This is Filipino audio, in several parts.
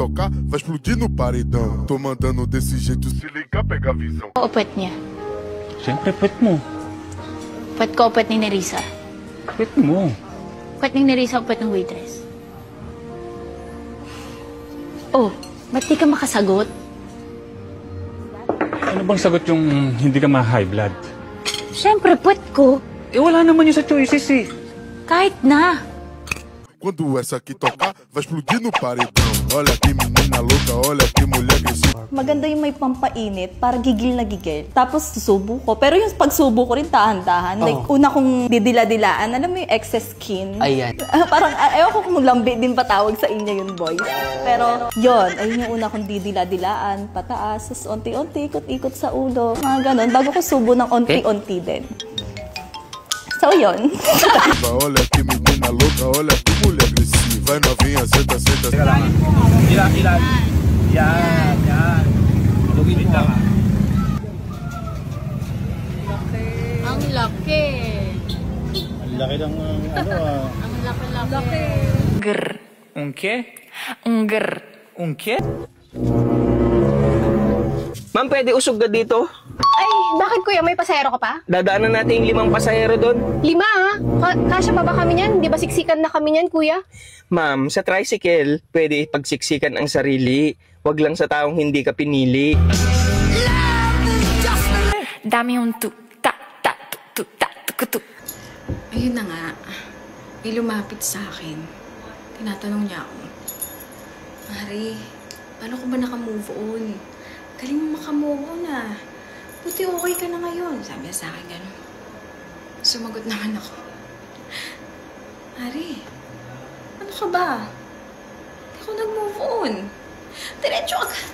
tocar, vai explodir no paredão. Tô mandando desse jeito, se ligar, pega a visão. O puwet niya. Siyempre, puwet mo. Puwet ko o puwet ni Nerissa? Puwet mo. Puwet ni Nerissa o puwet ng waitress? Oh, ba't di ka makasagot? Ano bang sagot yung hindi ka ma-high blood? Siyempre, puwet ko. Eh, wala naman yun sa choices eh. Kahit na. Quando essa aqui tocar, vai explodir no paredão. Olha que menina louca, olha que mulher agressiva. Maganda yung may pampainit para gigil na gigil. Tapos susubo ko. Pero yung pagsubo ko rin tahan-tahan. Like, una kong didila-dilaan. Alam mo yung excess skin? Ayan. Parang, ayaw ko kung lambi din patawag sa inyo yun, boys. Pero, yun. Ayun yung una kong didila-dilaan. Pataas. Tapos unti-unti, ikot-ikot sa ulo. Mga ganon. Bago ko subo ng unti-unti din. So, yun. Olha que menina louca, olha que mulher agressiva. Vai novinha, senta, senta. Ilan. Yan. Lugin mo. Ang laki. Ang laki ng Ang laki. Grr. Un qué? Grr. Un qué? Ma'am, pwede usog ka dito? Ay, bakit kuya? May pasahero ka pa? Dadaanan natin yung 5 pasahero doon. 5 ah? Kasya pa ba kami niyan? Di ba siksikan na kami niyan, kuya? Ma'am, sa tricycle, pwede pagsiksikan ang sarili. Wag lang sa taong hindi ka pinili. Dami yung tuk-tak-tuk-tak-tuk-tuk. Ayun na nga. May lumapit sa akin. Tinatanong niya ako, Mari, paano ko ba naka-move on? Galing mo maka-move on ah. Buti okay ka na ngayon. Sabi niya sa akin gano'n. Sumagot naman ako, Mari, ano ka ba? Hindi ako nag-move on. Diretso agad.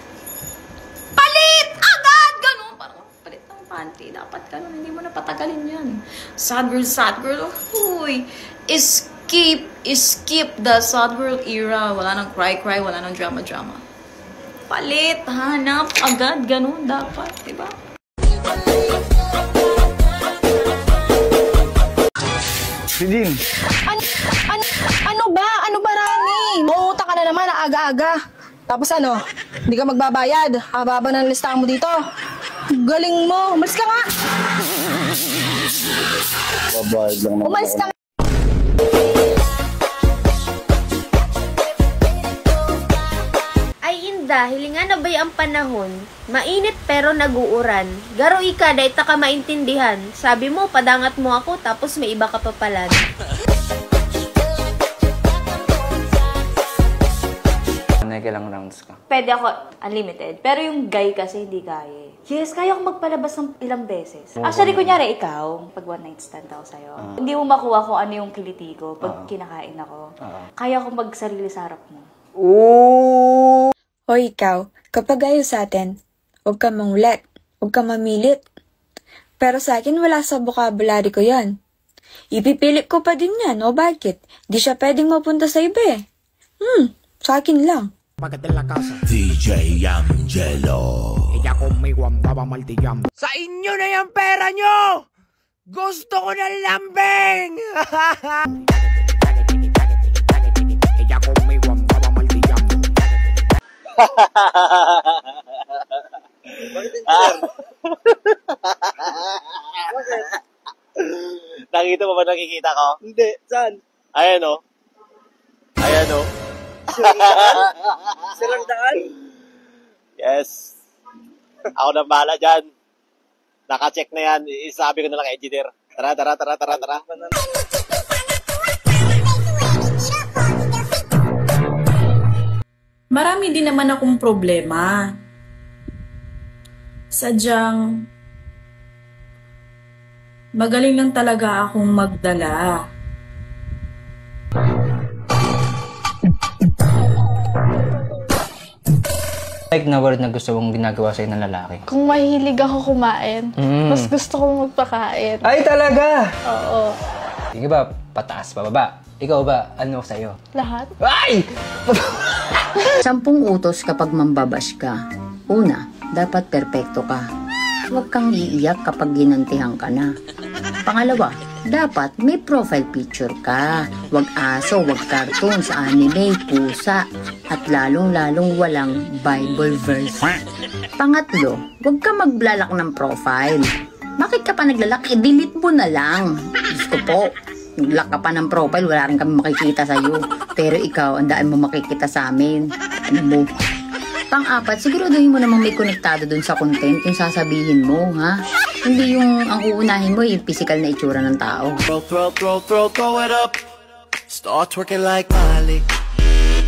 Palit! Agad! Gano'n. Parang palit ng panty. Dapat gano'n. Hindi mo na patagalin yan. Sad girl, sad girl. Uy! Skip the sad girl era. Wala nang cry-cry. Wala nang drama-drama. Palit. Hanap. Agad. Gano'n. Dapat. Diba? Sidin. Ano ba? Ano ba, Rani? Mauuta ka na naman na aga-aga. Tapos ano? Hindi ka magbabayad. Hababa ng listahan mo dito. Galing mo. Umalis ka nga. Babayad lang naman. Umalis ka nga. Ay inda, hilinga na ba'y ang panahon? Mainit pero naguuran. Garo ika, dahi ta ka maintindihan. Sabi mo, padangat mo ako, tapos may iba ka pa pala. Ilang rounds ka? Pwede ako unlimited. Pero yung guy kasi hindi kaya. Yes, kaya ako magpalabas ng ilang beses. Actually, kunyari ikaw, pag one night stand ako sa'yo, hindi mo makuha kung ano yung kiliti ko pag kinakain ako. Kaya ako magsarili sa harap mo. O ikaw, kapag ayaw sa atin, huwag ka mangulat, huwag ka mamilit. Pero sa akin, wala sa vocabulary ko yan. Ipipilit ko pa din yan, o bakit? Di siya pwedeng mapunta sa iba eh. Sa akin lang. DJ Angelo. Sa inyo na yung pera nyo! Gusto ko ng lambing! Nakita mo ba nakikita ko? Hindi, saan? Ayan o. Ayan o. Sirang daan? Yes. Ako na bahala dyan. Naka-check na yan. Isabi ko na lang engineer. Tara. Marami din naman akong problema. Sadyang magaling lang talaga akong magdala. Like na word na gusto mong ginagawa sa'yo ng lalaki. Kung mahilig ako kumain, mas gusto kong magpakain. Ay, talaga? Oo. Sige ba, pataas, pababa? Ikaw ba, ano sa'yo? Lahat? Ay! 10 utos kapag mambabash ka. Una, dapat perpekto ka. Huwag kang iiyak kapag ginantihan ka na. Pangalawa, dapat may profile picture ka. Huwag aso, huwag cartoons, anime, pusa. At lalong-lalong walang Bible verse. Pangatlo, huwag ka maglalak ng profile. Bakit ka pa naglalak? I-delete mo na lang. Diyos ko po, naglak ka pa ng profile, wala rin kami makikita sa'yo. Pero ikaw, ang daan mo makikita sa amin. Ano mo? Pang-apat, siguraduhin mo namang may konektado dun sa content yung sasabihin mo, ha? Hindi yung ang uunahin mo, yung physical na itsura ng tao. Throw it up. Start twerking like Miley.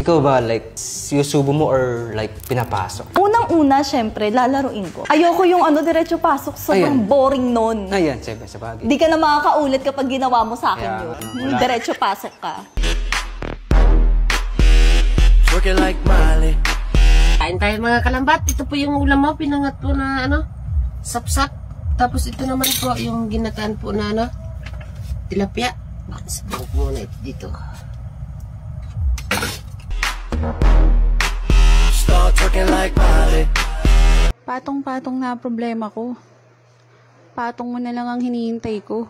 Ikaw ba, like, sinusubo mo or like, pinapasok? Unang-una, syempre, lalaruin ko. Ayoko yung diretso pasok. Sobrang boring nun. Ayan, syempre, sa bagay. Di ka na makakaulit kapag ginawa mo sa akin yun. Wala. Diretso pasok ka. Twerking like Miley. Kain tayo mga kalambat. Ito po yung ulam mo. Pinangat po na sapsap. Tapos ito naman po yung ginataan po na tilapia. Sabaw po muna ito dito. Start twerking like Miley. Patong-patong na problema ko. Patong mo na lang ang hinihintay ko.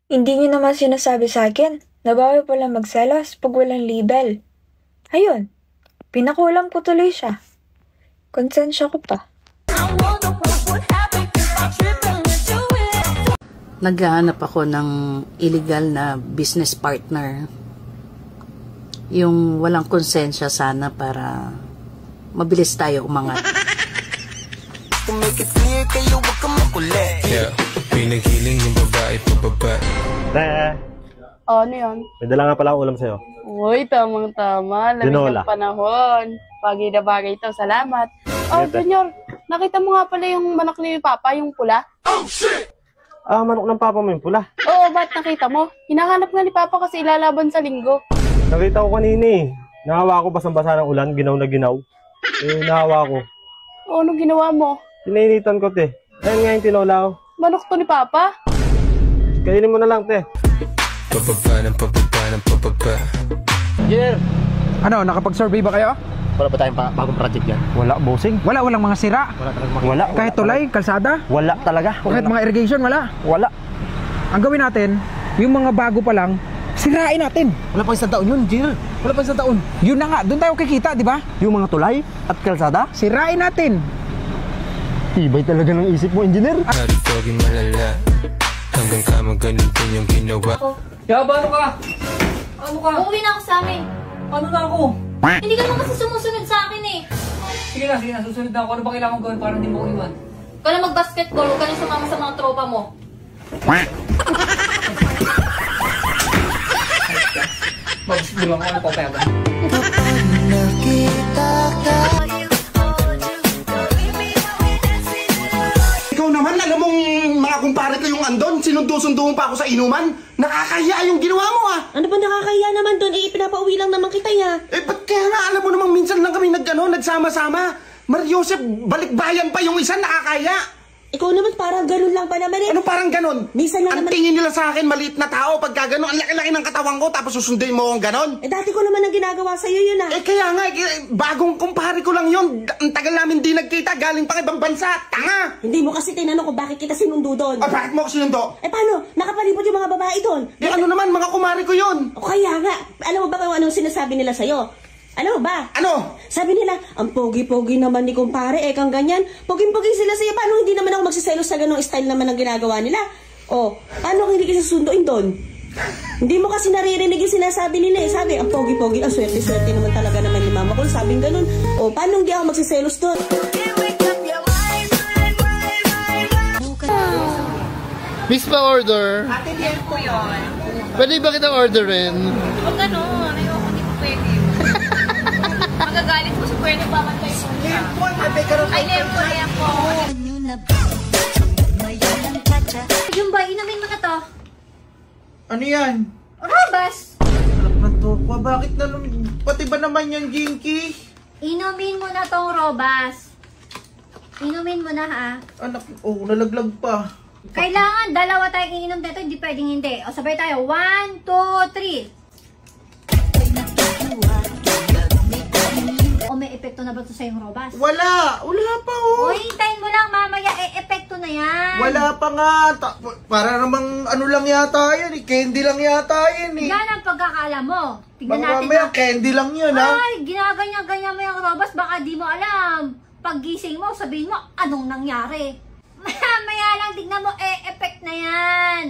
Hindi niyo naman sinasabi sa akin na bawal pala magselos pag walang label. Ayun, pinakulam ko tuloy siya. Konsensya ko pa. Naghahanap ako ng illegal na business partner. Yung walang konsensya sana para mabilis tayo umangat. Yeah, pinagiling yung babae pababa. Ano yan? May dala nga pala akong ulam sa'yo. Uy, tamang-tama. Lamig Dinola. ang panahon. Bagay na bagay ito. Salamat. Oh, Junior, nakita mo nga pala yung manok ni Papa, yung pula? Oh, shit! Ah, manok ng papa mo yung pula. Oo, ba't nakita mo? Hinahanap nga ni Papa kasi ilalaban sa linggo. Nakita ko kanina eh. Nahawa ko basang-basa ng ulan, ginaw na ginaw. Nahawa ko. O, anong ginawa mo? Tinainitan ko, te. Ayun nga yung tinola ko. Manok to ni Papa? Kainin mo na lang, te. Pababa ng pababa ng pababa. Engineer! Ano, nakapag-survey ba kayo? Wala ba tayong bagong project yan? Wala, bossing. Walang mga sira. Wala talaga mga... Kahit tulay, kalsada. Wala talaga. O kahit mga irrigation, wala. Wala. Ang gawin natin, yung mga bago pa lang, sirain natin. Wala pa isang taon yun, Engineer. Wala pa isang taon. Yun na nga, doon tayo kikita, di ba? Yung mga tulay at kalsada? Sirain natin. Tibay talaga ng isip mo, Engineer. Haritogin malala. Hanggang kama ganun din yung ginawa. Yaba, ano ka? Ano ka? Uuwi na ako sa amin. Ano na ako? Hindi ka naman kasi sumusunod sa akin eh. Sige na, susunod na ako. Ano ba kailangan ko gawin para hindi mo ko iwan? Ikaw na mag-basketball, huwag ka na sumama sa mga tropa mo. Mag-basketball ako, ano pa pera? Ikaw naman, alam mong mga kumpare ko yung andon, sinundo-sundo pa ako sa inuman. Nakakahiya yung ginawa mo ah. Ano ba nakakahiya naman doon? Pinapauwi lang naman kita ya. Ba't kaya nga alam mo namang minsan lang kami nagsama-sama. Mariosep, balikbayan pa yung isa, nakakahiya. Ikaw naman parang ganun lang pa naman eh. Ano parang ganun? Minsan lang ang naman... tingin nila sa akin, maliit na tao pagka ganun. Ang laki-laki ng katawan ko, tapos susundin mo ang ganun. Dati ko naman ang ginagawa sa'yo yun ah. Kaya nga, bagong kumpare ko lang yun. Ang tagal namin di nagkita, galing pang ibang bansa. Tanga! Hindi mo kasi tinanong kung bakit kita sinundo doon. Bakit mo ako sinundo? Paano? Nakapalibot yung mga babae doon. Ano naman, mga kumare ko yun. O kaya nga, alam mo ba kung anong sinasabi nila sa'yo? Ano ba? Ano? Sabi nila, ang pogi-pogi naman ni kumpare, kang ganyan. Poging-pogi sila sa'yo. Paano hindi naman ako magsiselos sa ganong style naman ang ginagawa nila? O, paano hindi ka susunduin doon? Hindi mo kasi naririnig yung sinasabi nila eh. Sabi, ang pogi-pogi, ang swerte-swerte naman talaga naman ni mama ko. Sabing ganun. O, paano hindi ako magsiselos doon? Miss pa order? Ate, yan po yun. Pwede ba kitang orderin? Huwag gano'n. Ayoko, hindi po pwede. Magagalit ko si Pwede ba matay mo siya? Ay, lempo na yan po. Yung ba, inamin mo na to? Ano yan? Robas! Sarap ng tokwa. Bakit na pati ba naman yan, Jinky? Inumin mo na tong Robas. Inumin mo na ha. Anak, nalaglag pa. Kailangan dalawa tayong ininom dito, hindi pwedeng hindi. O sabay tayo, 1, 2, 3. O may epekto Naka-epekto na ba ito sa'yo, Robas? Wala pa oh. O, hintayin mo lang, mamaya, epekto na yan. Wala pa nga. Para namang ano lang yata yan eh. Candy lang yata yan eh. Yan ang pagkakaalam mo. Tignan Baka natin. mamaya candy lang yan ha. Ay, ginaganyan-ganyan mo yung Robas, baka di mo alam. Paggising mo, sabihin mo, anong nangyari? Mamaya lang, tignan mo, effect na yan.